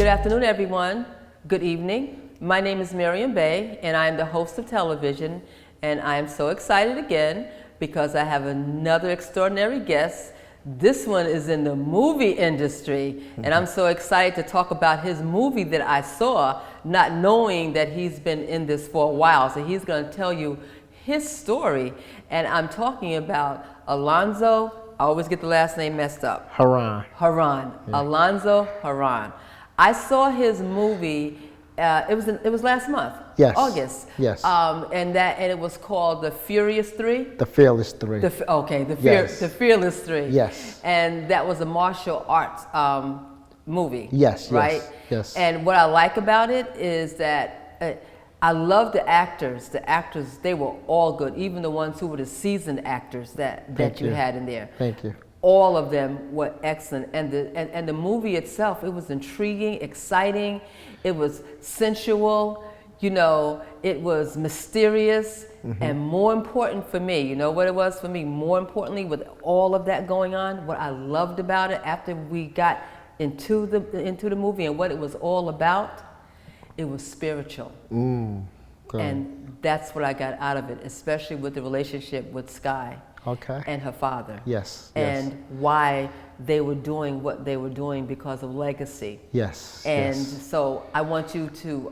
afternoon, everyone. Good evening. My name is Maryam, and I am the host of television, and I am so excited again because I have another extraordinary guest. This one is in the movie industry, and I'm so excited to talk about his movie that I saw, not knowing that he's been in this for a while. So he's going to tell you his story, and I'm talking about Alonzo. I always get the last name messed up. Herran. Herran. Yeah. Alonzo Herran. I saw his movie. It was last month. Yes. August. Yes. And it was called The Furious Three. The Fearless Three. The Fearless Three. Yes. And that was a martial arts movie. Yes. Right. Yes. And what I like about it is that I love the actors. The actors, they were all good. Even the ones who were the seasoned actors that you had in there. Thank you. All of them were excellent, and the movie itself, it was intriguing, exciting, it was sensual, you know, it was mysterious, and more important for me, you know what it was for me, more importantly, with all of that going on, what I loved about it after we got into the movie and what it was all about, it was spiritual. And that's what I got out of it, especially with the relationship with Sky. Okay. And her father. Yes. And why they were doing what they were doing because of legacy. Yes. And so I want you to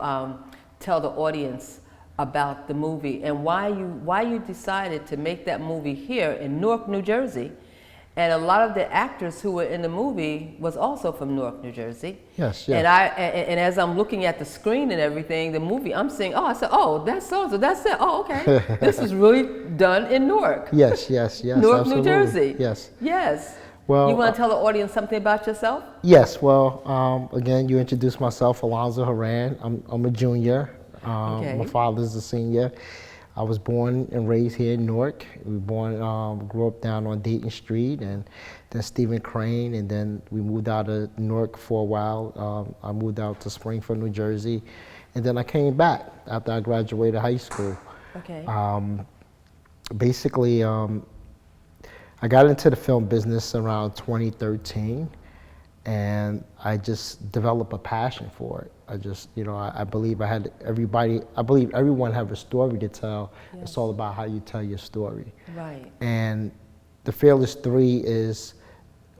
tell the audience about the movie and why you decided to make that movie here in Newark, New Jersey. And a lot of the actors who were in the movie was also from Newark, New Jersey. Yes, yes. And as I'm looking at the screen and everything, the movie, I'm saying, I said, that's so-and-so, that's it. Oh, okay. This was really done in Newark. Yes. Newark, absolutely. New Jersey. Yes. Well, you want to tell the audience something about yourself? Yes. Well, again, you introduced myself, Alonzo Herran. I'm a junior. My father's a senior. I was born and raised here in Newark. Grew up down on Dayton Street, and then Stephen Crane, and then we moved out of Newark for a while. I moved out to Springfield, New Jersey, and then I came back after I graduated high school. Okay. Basically, I got into the film business around 2013, and I just developed a passion for it. I believe everyone have a story to tell. Yes. It's all about how you tell your story. Right. And The Fearless Three is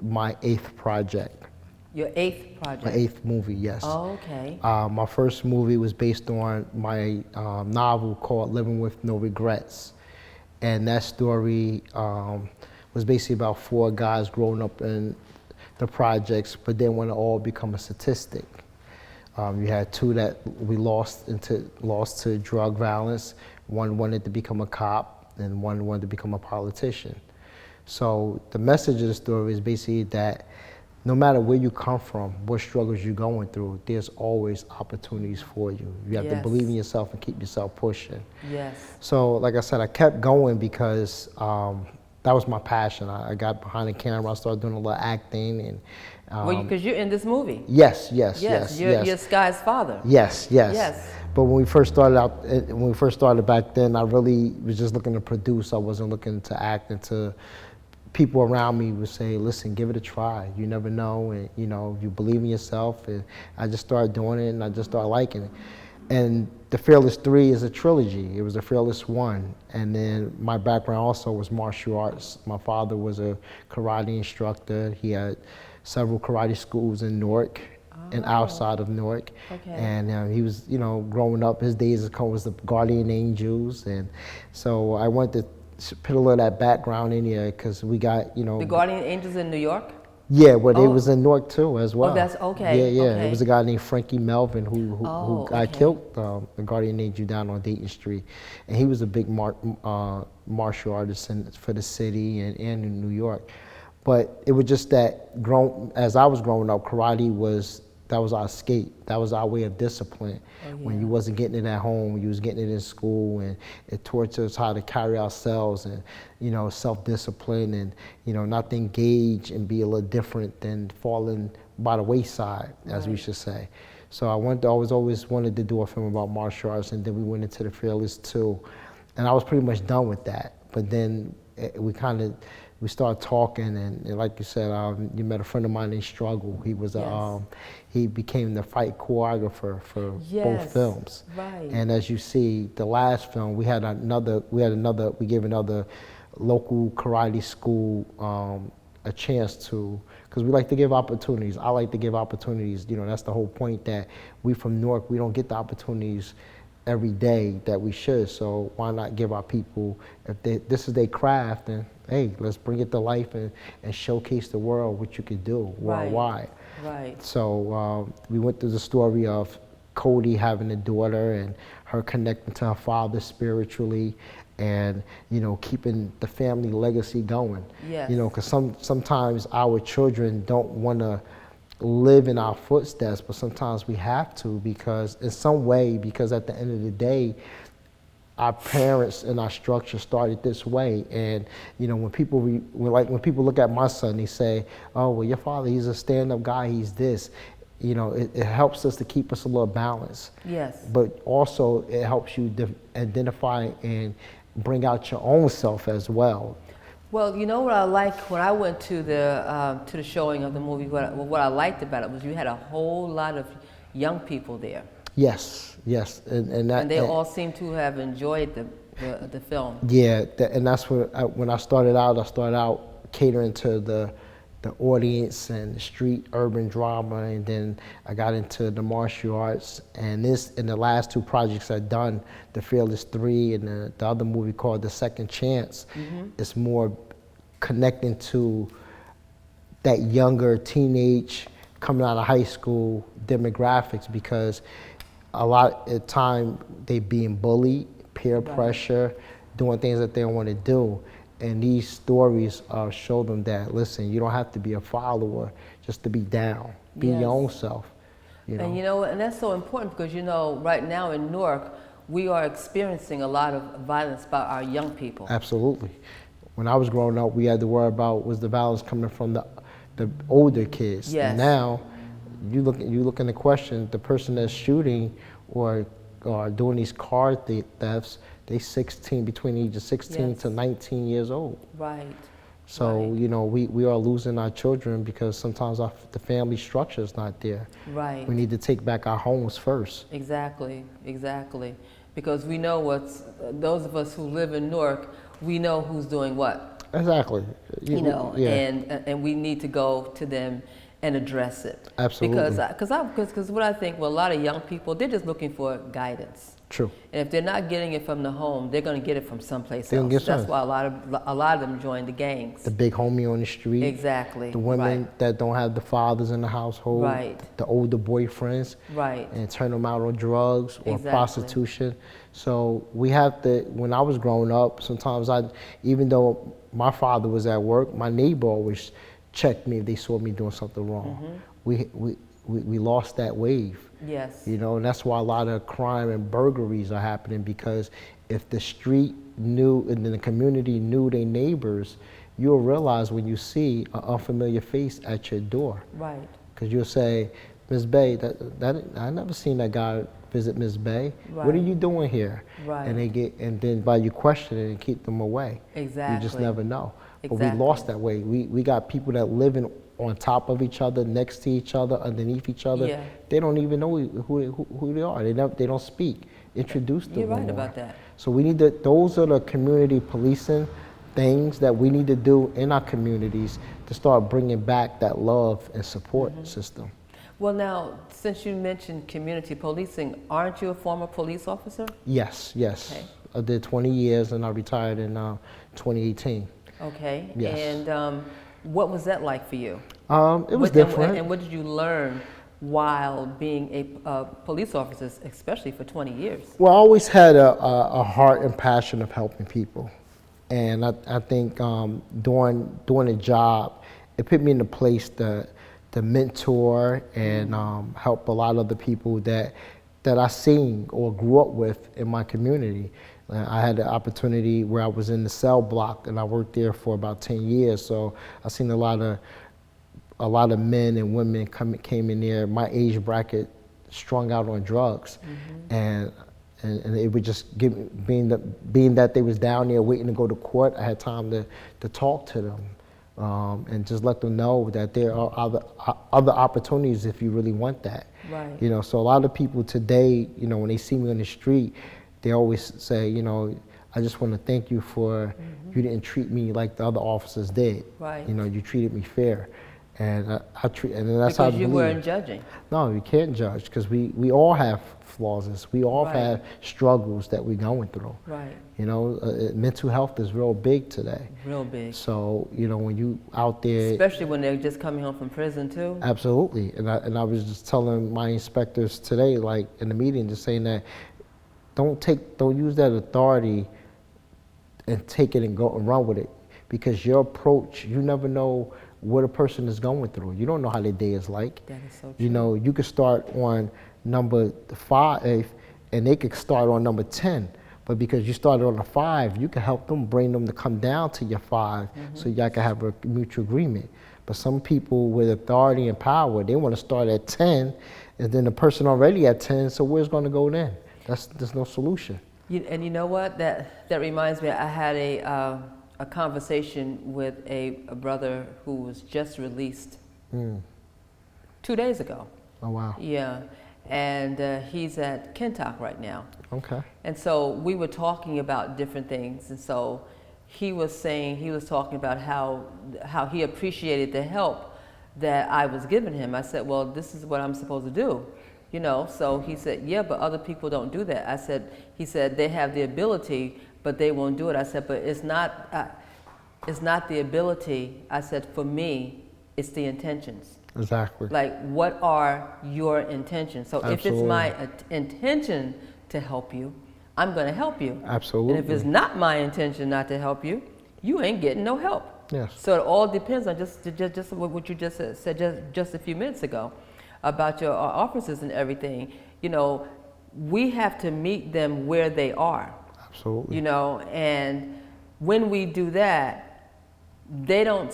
my 8th project. Your 8th project? My 8th movie, yes. Oh, okay. My first movie was based on my novel called Living with No Regrets. And that story was basically about 4 guys growing up in the projects, but then want to all become a statistic. You had 2 that we lost to drug violence. One wanted to become a cop, and one wanted to become a politician. So the message of the story is basically that no matter where you come from, what struggles you're going through, there's always opportunities for you. You have to believe in yourself and keep yourself pushing. Yes. So like I said, I kept going because that was my passion. I got behind the camera, I started doing a little acting, and because you're in this movie. Yes. You're Sky's father. Yes. But when we first started back then, I really was just looking to produce. I wasn't looking to act. And people around me would say, "Listen, give it a try. You never know, and you believe in yourself." And I just started doing it, and I just started liking it. And The Fearless Three is a trilogy. It was The Fearless One. And then my background also was martial arts. My father was a karate instructor. He had several karate schools in Newark and outside of Newark. Okay. And he was, growing up, his days was the guardian angels. And so I wanted to put a little of that background in here because we got, The guardian angels in New York? Yeah, but it was in Newark too as well. Oh, that's okay. Yeah. Okay. It was a guy named Frankie Melvin who got killed, the guardian angel down on Dayton Street. And he was a big martial artist for the city and in New York. But it was just that as I was growing up, karate was our escape. That was our way of discipline. When you wasn't getting it at home, you was getting it in school, and it taught us how to carry ourselves and, self-discipline and, not to engage and be a little different than falling by the wayside, as we should say. So I always wanted to do a film about martial arts, and then we went into The Fearless 2. And I was pretty much done with that. But then we started talking, and like you said, you met a friend of mine named Struggle. He was he became the fight choreographer for both films. Right. And as you see, the last film, we gave another local karate school a chance to, because we like to give opportunities. I like to give opportunities. You know, that's the whole point, that we from Newark, we don't get the opportunities every day that we should. So why not give our people, if this is their craft, and hey, let's bring it to life and showcase the world what you could do worldwide. Right. So we went through the story of Cody having a daughter and her connecting to her father spiritually, and you know, keeping the family legacy going. Yes. You know, because sometimes our children don't want to live in our footsteps, but sometimes we have to, because in some way, because at the end of the day, our parents and our structure started this way. And you know, when people when people look at my son, they say, "Oh, well, your father, he's a stand-up guy. He's this." You know, it helps us to keep us a little balanced. Yes. But also, it helps you identify and bring out your own self as well. Well, you know what I liked when I went to the showing of the movie. What I liked about it was you had a whole lot of young people there. Yes, yes, and they all seem to have enjoyed the film. Yeah, and that's when I started out catering to the audience and the street urban drama, and then I got into the martial arts. And the last two projects I've done, The Fearless 3 and the other movie called The Second Chance, it's more connecting to that younger teenage coming out of high school demographics, because a lot of the time they being bullied, peer pressure, doing things that they don't want to do. And these stories show them that, listen, you don't have to be a follower just to be down. Be your own self. You know? And you know, and that's so important, because you know, right now in Newark, we are experiencing a lot of violence by our young people. Absolutely. When I was growing up, we had to worry about, was the violence coming from the older kids. Yes. And now, you look in the question, the person that's shooting or doing these car thefts, they 16, between the age of 16 to 19 years old. Right. So, you know, we are losing our children because sometimes the family structure is not there. Right. We need to take back our homes first. Exactly, exactly. Because we know those of us who live in Newark, we know who's doing what. Exactly. You know, and we need to go to them and address it. Absolutely. Because what I think, well, a lot of young people, they're just looking for guidance. True. And if they're not getting it from the home, they're going to get it from someplace else. That's why a lot of them join the gangs. The big homie on the street. Exactly. The women that don't have the fathers in the household. Right. The older boyfriends. Right. And turn them out on drugs or prostitution. So we have to, when I was growing up, sometimes even though my father was at work, my neighbor always checked me if they saw me doing something wrong. We lost that wave. Yes. You know, and that's why a lot of crime and burglaries are happening, because if the street knew and then the community knew their neighbors, you'll realize when you see an unfamiliar face at your door. Right. Because you'll say, Ms. Bay, I never seen that guy visit Ms. Bay. Right. What are you doing here? Right. And then by you questioning and keep them away. Exactly. You just never know. Exactly. But we lost that way. We got people that live on top of each other, next to each other, underneath each other. Yeah. They don't even know who they are. They don't speak. Introduce them. You're right more. about that. So we need those are the community policing things that we need to do in our communities to start bringing back that love and support system. Well, now, since you mentioned community policing, aren't you a former police officer? Yes. Okay. I did 20 years and I retired in 2018. Okay. Yes. And what was that like for you? It was different. And what did you learn while being a police officer, especially for 20 years? Well, I always had a heart and passion of helping people. And I think doing a job, it put me in a place to mentor and help a lot of the people that I seen or grew up with in my community. I had the opportunity where I was in the cell block and I worked there for about 10 years. So I seen a lot of men and women came in there, my age bracket, strung out on drugs. And And it would just give me, being that they was down there waiting to go to court, I had time to talk to them and just let them know that there are other opportunities if you really want that. Right. You know, so a lot of people today, you know, when they see me on the street, they always say, you know, I just want to thank you for you didn't treat me like the other officers did. Right. You know, you treated me fair. And and that's because how I you believe. weren't judging. No, you can't judge because we all have flaws. We all Right. have struggles that we're going through. Right. You know, mental health is real big today. Real big. So, you know, when you out there. Especially when they're just coming home from prison too. Absolutely. And I was just telling my inspectors today, like in the meeting, just saying that don't use that authority and take it and go and run with it. Because your approach, you never know what a person is going through. You don't know how their day is like. That is so true. You know, you could start on number 5 and they could start on number 10. But because you started on a 5, you can help them, bring them to come down to your 5 so y'all can have a mutual agreement. But some people with authority and power, they want to start at 10 and then the person already at 10, so where's going to go then? There's no solution. And you know what? That reminds me, I had a conversation with a brother who was just released 2 days ago. Oh, wow. Yeah, and he's at Kentuck right now. Okay. And so we were talking about different things, and so he was talking about how he appreciated the help that I was giving him. I said, well, this is what I'm supposed to do, you know. So he said, yeah, but other people don't do that. He said they have the ability, but they won't do it. I said, but it's not the ability. I said, for me, it's the intentions. Exactly. Like, what are your intentions? So Absolutely. if it's my intention to help you, I'm going to help you. Absolutely. And if it's not my intention not to help you, you ain't getting no help. Yes. So it all depends on just what you just said just a few minutes ago about your officers and everything. You know, we have to meet them where they are. Absolutely. You know, and when we do that, they don't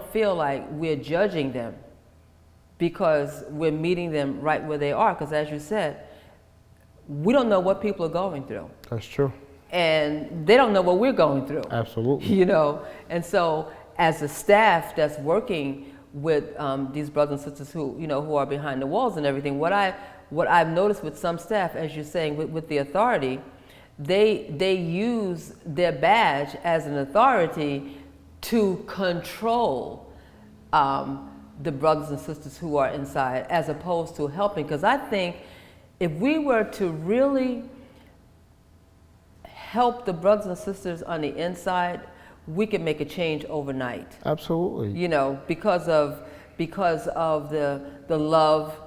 feel like we're judging them because we're meeting them right where they are. Because as you said, we don't know what people are going through. That's true. And they don't know what we're going through. Absolutely. You know, and so as a staff that's working with these brothers and sisters who are behind the walls and everything, what I've noticed with some staff, as you're saying, with the authority, they use their badge as an authority to control the brothers and sisters who are inside, as opposed to helping. Because I think if we were to really help the brothers and sisters on the inside, we could make a change overnight. Absolutely. You know, because of the love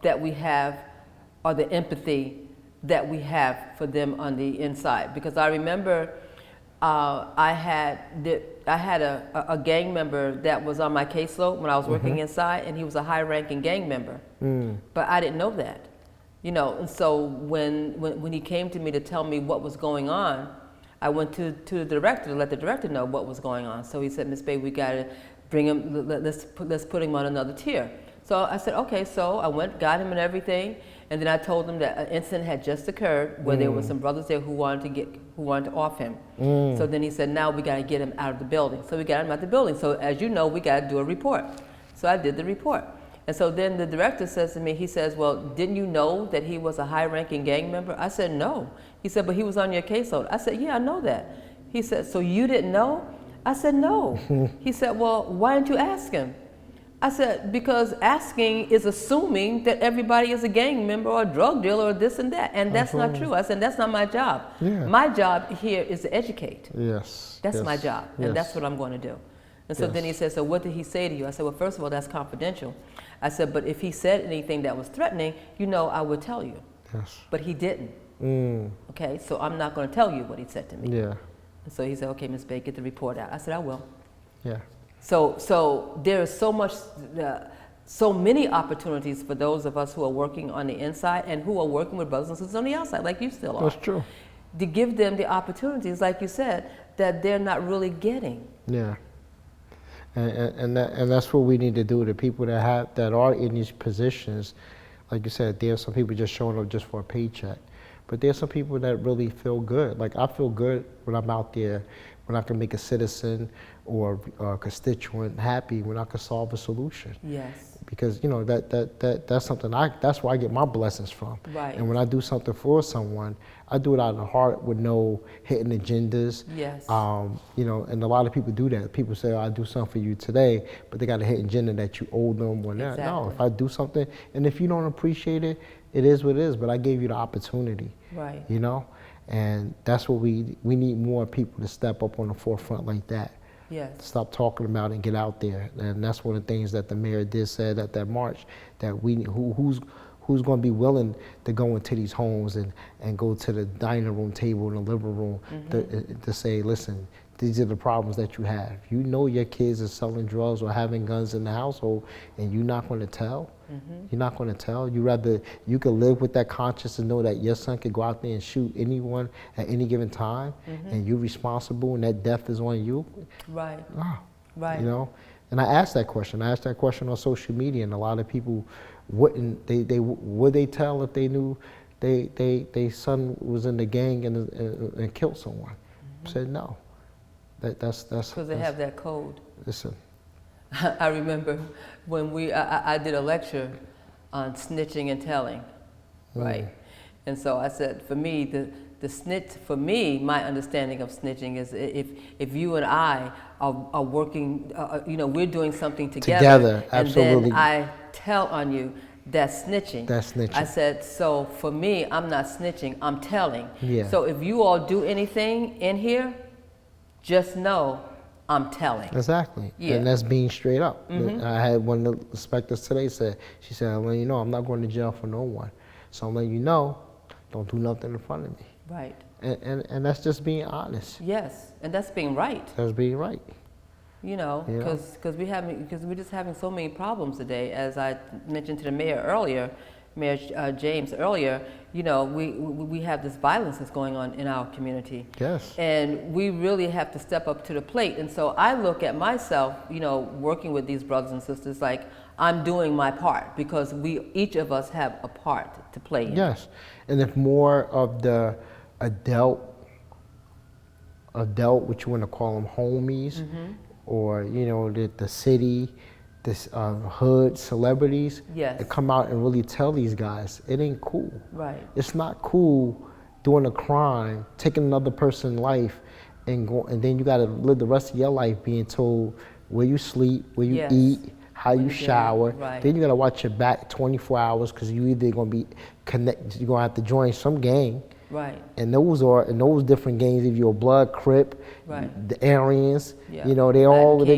that we have, or the empathy that we have for them on the inside. Because I remember I had a gang member that was on my caseload when I was working inside, and he was a high-ranking gang member. But I didn't know that. You know, and so when he came to me to tell me what was going on, I went to the director to let the director know what was going on. So he said, Miss Bay, we got to bring him, let's put him on another tier. So I said, okay. So I went, got him and everything, and then I told him that an incident had just occurred where there were some brothers there who wanted to off him. So then he said, now we got to get him out of the building. So we got him out of the building. So as you know, we got to do a report. So I did the report. And so then the director says to me, he says, well, didn't you know that he was a high-ranking gang member? I said, no. He said, but he was on your caseload. I said, yeah, I know that. He said, so you didn't know? I said, no. He said, well, why didn't you ask him? I said, because asking is assuming that everybody is a gang member or a drug dealer or this and that. And that's not true. I said, that's not my job. Yeah. My job here is to educate. Yes. That's my job. And that's what I'm going to do. And so then he said, so what did he say to you? I said, well, first of all, that's confidential. I said, but if he said anything that was threatening, you know, I would tell you. Yes. But he didn't. Okay, so I'm not going to tell you what he said to me. Yeah. And so he said, okay, Ms. Bay, get the report out. I said, I will. Yeah. So there is so many opportunities for those of us who are working on the inside and who are working with brothers and sisters on the outside, like you still are. That's true. To give them the opportunities, like you said, that they're not really getting. Yeah. And that's what we need to do. The people that are in these positions, like you said, there are some people just showing up just for a paycheck. But there's some people that really feel good. Like I feel good when I'm out there, when I can make a citizen or a constituent happy, when I can solve a solution. Yes. Because that's something that's where I get my blessings from. Right. And when I do something for someone, I do it out of the heart with no hidden agendas. Yes. And a lot of people do that. People say, I do something for you today, but they got a hidden agenda that you owe them. Exactly. No, if I do something, and if you don't appreciate it, it is what it is, but I gave you the opportunity. Right. And that's what we need more people to step up on the forefront like that. Yes. Stop talking about it and get out there. And that's one of the things that the mayor did said at that march, that who's going to be willing to go into these homes and go to the dining room table and the living room to say, listen, these are the problems that you have. You know your kids are selling drugs or having guns in the household, and you're not going to tell. You're not going to tell. You could live with that conscience and know that your son could go out there and shoot anyone at any given time, and you're responsible, and that death is on you. Right. No. Right. And I asked that question. I asked that question on social media, and a lot of people wouldn't. Would they tell if they knew they son was in the gang and killed someone? Said no. That's because they have that code. Listen. I remember when I did a lecture on snitching and telling, right? And so I said, for me, the snitch, for me, my understanding of snitching is if you and I are working, we're doing something together, absolutely. And then I tell on you, that's snitching. That's snitching. I said, so for me, I'm not snitching, I'm telling. Yeah. So if you all do anything in here, just know I'm telling. Exactly. Yeah. And that's being straight up. I had one of the inspectors today she said, I'm letting you know I'm not going to jail for no one. So I'm letting you know, don't do nothing in front of me. Right. And that's just being honest. Yes, and that's being right. That's being right. Because we're just having so many problems today. As I mentioned to the mayor earlier, Mayor James earlier, we have this violence that's going on in our community. Yes. And we really have to step up to the plate. And so I look at myself, working with these brothers and sisters, like I'm doing my part, because each of us have a part to play in. Yes. And if more of the adult, what you want to call them, homies, or the city, this hood celebrities, to come out and really tell these guys, it ain't cool. Right. It's not cool doing a crime, taking another person's life, and then you got to live the rest of your life being told where you sleep, where you eat, how you shower. Right. Then you got to watch your back 24 hours because you either going to be connected, you're going to have to join some gang. Right. And those different gangs, if you're a blood, Crip, the Aryans, they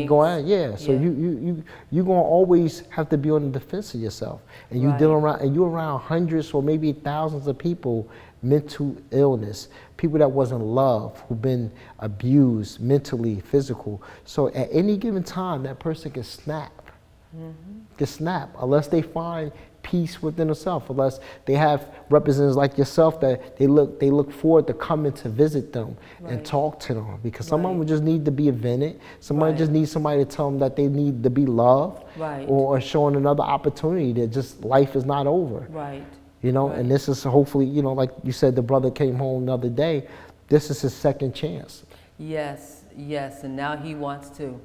go out. Yeah. So you're gonna always have to be on the defense of yourself. And you're around hundreds or maybe thousands of people, mental illness, people that wasn't loved, who've been abused mentally, physical. So at any given time, that person can snap. Can snap unless they find peace within themselves, unless they have representatives like yourself that they look forward to coming to visit them and talk to them, because someone would just need to be vented. Somebody just needs somebody to tell them that they need to be loved, or showing another opportunity that just life is not over. Right. And this is hopefully, like you said, the brother came home the other day. This is his second chance. Yes, and now he wants to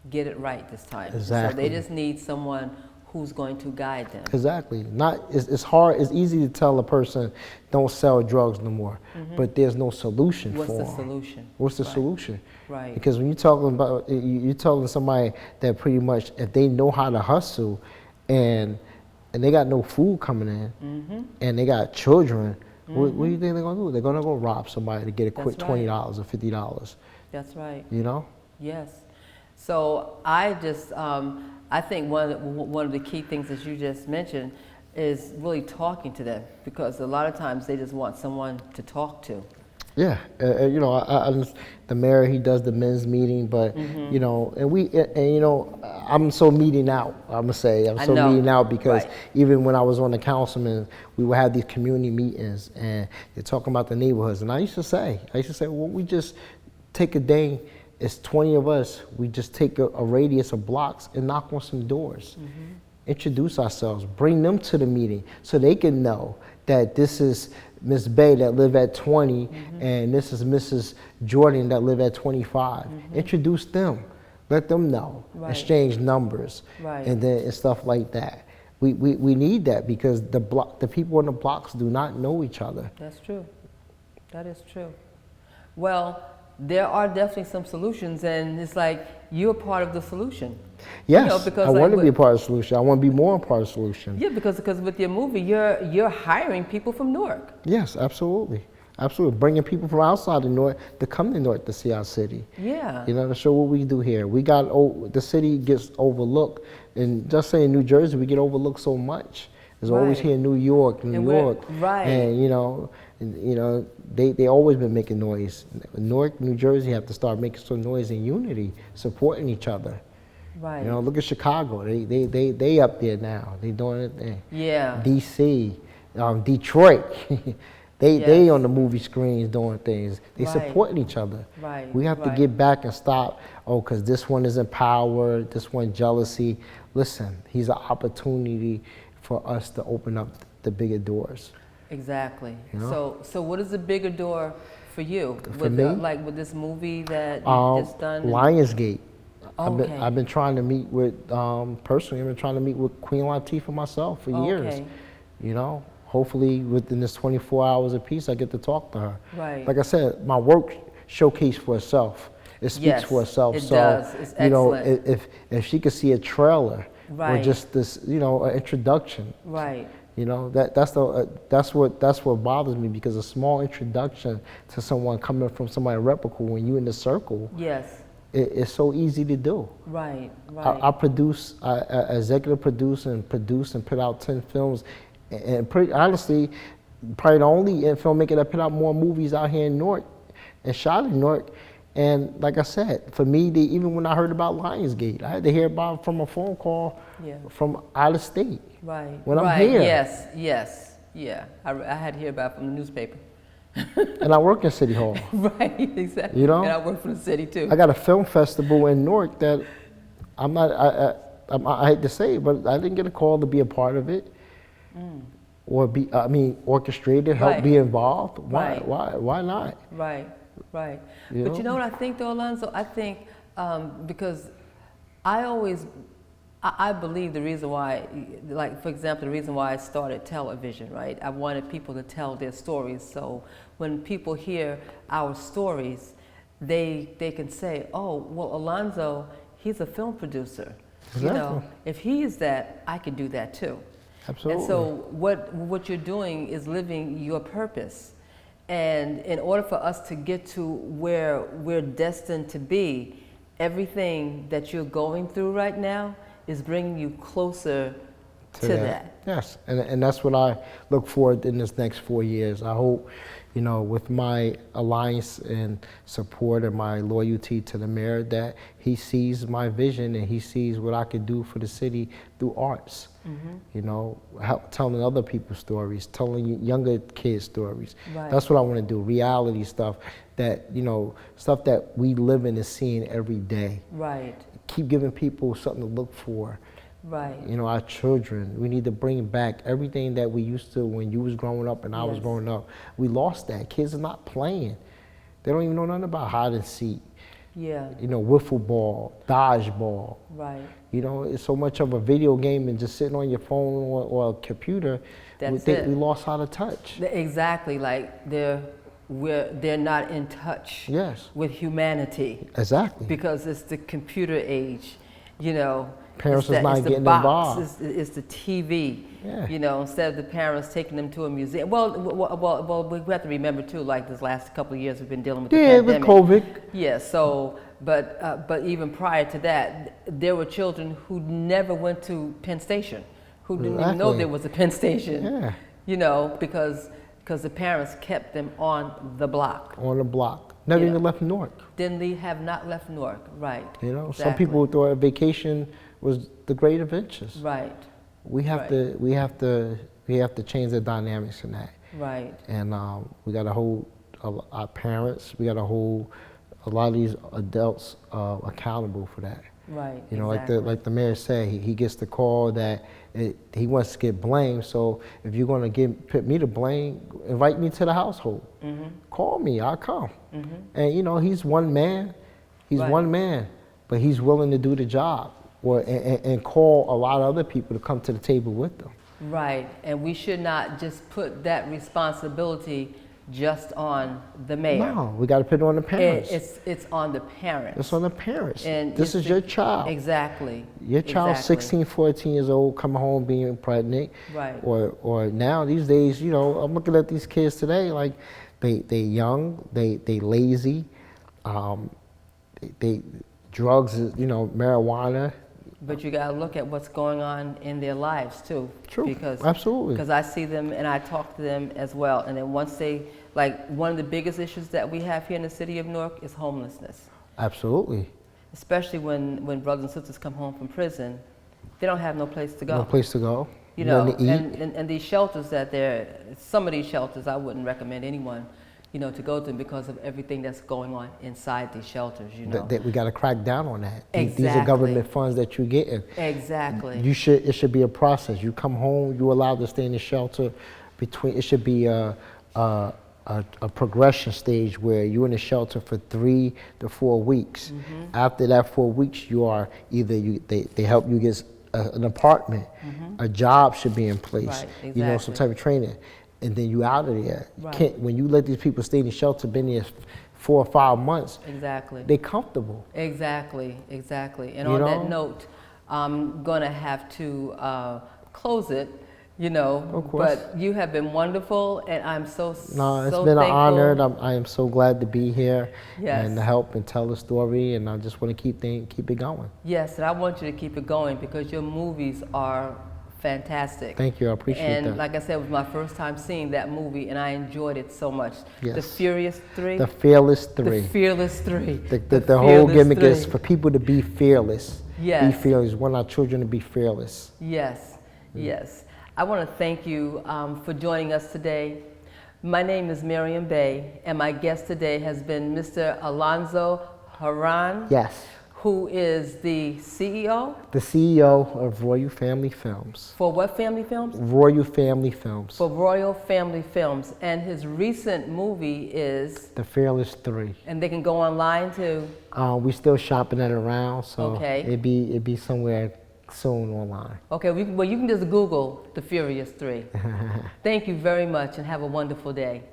get it right this time. Exactly. So they just need someone who's going to guide them. Exactly. It's hard. It's easy to tell a person don't sell drugs no more, but there's no solution for them. What's the solution? What's the solution? Right. Because when you're talking to somebody that pretty much, if they know how to hustle, and they got no food coming in, and they got children, what do you think they're gonna do? They're gonna go rob somebody to get a quick $20 or $50. That's right. Yes. So I think one of the key things that you just mentioned is really talking to them, because a lot of times they just want someone to talk to. Yeah, the mayor, he does the men's meeting, but I'm so meeting out. I'm gonna say I'm so meeting out because even when I was on the councilman, we would have these community meetings and they're talking about the neighborhoods, and I used to say, well, we just take a day. It's 20 of us. We just take a radius of blocks and knock on some doors. Introduce ourselves, bring them to the meeting so they can know that this is Miss Bay that live at 20, and this is Mrs. Jordan that live at 25. Introduce them, let them know, Right. exchange numbers, Right. and then and stuff like that. We need that because the people in the blocks do not know each other. That's true. That is true. Well, there are definitely some solutions, and it's like you're part of the solution. Yes, because I like want to be a with- part of the solution. I want to be more a part of the solution. Yeah, because with your movie, you're hiring people from Newark. Yes, absolutely. Absolutely. Bringing people from outside of Newark to come to Newark to see our city. Yeah. You know, to show what we do here. The city gets overlooked. And just saying New Jersey, we get overlooked so much. There's always Right. here in New York, Right. And, they always been making noise. Newark, New Jersey have to start making some noise in unity, supporting each other. Right. You know, look at Chicago. They up there now. They doing it there. Yeah. DC, Detroit. They Yes. on the movie screens doing things. They Right. supporting each other. Right, We have to right. get back and stop. Oh, because this one is in power, this one jealousy. Listen, he's an opportunity for us to open up the bigger doors. Exactly. You know? So what is the bigger door for you? For me? Like with this movie that you just done? Lionsgate. Okay. I've been trying to meet with personally. I've been trying to meet with Queen Latifah myself for years. Okay. You know, hopefully within this 24 hours apiece, I get to talk to her. Right. Like I said, my work showcase for itself. It speaks Yes, for itself. it So, does. It's excellent. if she could see a trailer or Right. just this, an introduction. Right. You know, that's what bothers me, because a small introduction to someone coming from somebody reputable when you in the circle, Yes. it's so easy to do. Right. Right. I executive produce and put out 10 films, and pretty honestly, probably the only filmmaker that put out more movies out here in Newark and shot in Newark. And like I said, for me, even when I heard about Lionsgate, I had to hear about it from a phone call Yeah. from out of state. Right. When I'm right. here. Yes. Yes. Yeah. I had to hear about it from the newspaper. And I work in City Hall. Right. Exactly. You know? And I work for the city too. I got a film festival in Newark that I'm not, I hate to say it, but I didn't get a call to be a part of it. Or orchestrate it, help Right. be involved. Right. Why not? Right, right. You But know? you know what I think though, Alonzo? I think because I believe the reason why, like for example, the reason why I started television, right? I wanted people to tell their stories. So when people hear our stories, they can say, oh, well, Alonzo, he's a film producer. You know, Exactly. if he is that, I can do that too. Absolutely. And so what you're doing is living your purpose. And in order for us to get to where we're destined to be, everything that you're going through right now is bringing you closer to that. Yes, and that's what I look forward in this next 4 years. I hope, with my alliance and support and my loyalty to the mayor, that he sees my vision and he sees what I could do for the city through arts. Telling other people's stories, telling younger kids stories. Right. That's what I want to do, reality stuff that, stuff that we live in and seeing every day. Right, Keep giving people something to look for. right. Our children, we need to bring back everything that we used to when you was growing up and I was Yes. growing up. We lost that. Kids are not playing. They don't even know nothing about hide and seek, Yeah, wiffle ball, dodgeball. right. It's so much of a video game and just sitting on your phone or a computer. That's it. We lost how to touch. Exactly, like they're not in touch Yes. with humanity Exactly. because it's the computer age, Parents it's is not it's the getting box, involved. It's the TV. Yeah. Instead of the parents taking them to a museum. Well, we have to remember too. Like this last couple of years, we've been dealing with the with pandemic. COVID. Yeah. So, but even prior to that, there were children who never went to Penn Station, who didn't even know Exactly. there was a Penn Station. Yeah. Because the parents kept them on the block. On the block. Never Yeah. even left Newark. Then they have not left Newark. Right. Some Exactly. people thought a vacation was the great adventures. Right. We have Right. we have to change the dynamics in that. Right. And we got to hold our parents. We got to hold a lot of these adults accountable for that. Right. You know, exactly. like the mayor said, he gets the call that he wants to get blamed. So if you're going to put me to blame, invite me to the household. Call me, I'll come. And you know, he's one man. He's Right. one man, but he's willing to do the job, and call a lot of other people to come to the table with them. Right, and we should not just put that responsibility just on the mayor. No, we got to put it on the parents. It's on the parents. It's on the parents. And This is your child. Exactly. Your child's Exactly. 16, 14 years old, coming home being pregnant. Right. Or now these days, you know, I'm looking at these kids today, like they young, they lazy, they drugs, you know, marijuana. But you got to look at what's going on in their lives too. True. Because, Absolutely. Because I see them and I talk to them as well. And then once they, like one of the biggest issues that we have here in the city of Newark is homelessness. Absolutely. Especially when brothers and sisters come home from prison, they don't have no place to go. No place to go. You know, nothing to eat. and these shelters that some of these shelters I wouldn't recommend anyone, you know, to go to because of everything that's going on inside these shelters, you know. That we got to crack down on that. Exactly. These are government funds that you're getting. Exactly. It should be a process. You come home, you're allowed to stay in the shelter it should be a progression stage where you're in the shelter for 3 to 4 weeks. After that 4 weeks, you are they help you get an apartment, a job should be in place, Right, you know, some type of training, and then you out of there. Right. When you let these people stay in the shelter, been there 4 or 5 months, Exactly. they comfortable. Exactly. And You on know? that note, I'm gonna have to close it, you know. Of course. But you have been wonderful, and I'm so No, it's so been an thankful. honor. I am so glad to be here Yes. and to help and tell the story. And I just want to keep it going. Yes, and I want you to keep it going because your movies are fantastic. Thank you. I appreciate and that. like I said, it was my first time seeing that movie, and I enjoyed it so much. Yes. The Furious Three. The Fearless Three. The Fearless Three. The whole Fearless gimmick Three. is for people to be fearless. Yes. Be fearless. We want our children to be fearless. Yes, yes. I want to thank you for joining us today. My name is Maryam Bey, and my guest today has been Mr. Alonzo Herran, Yes. who is the CEO The CEO of Royal Family Films. for what family films? Royal Family Films. For Royal Family Films, and his recent movie is, The Fearless Three. and they can go online to, We still shopping it around, so Okay. it'd be somewhere soon online. okay, well you can just Google The Furious Three. Thank you very much and have a wonderful day.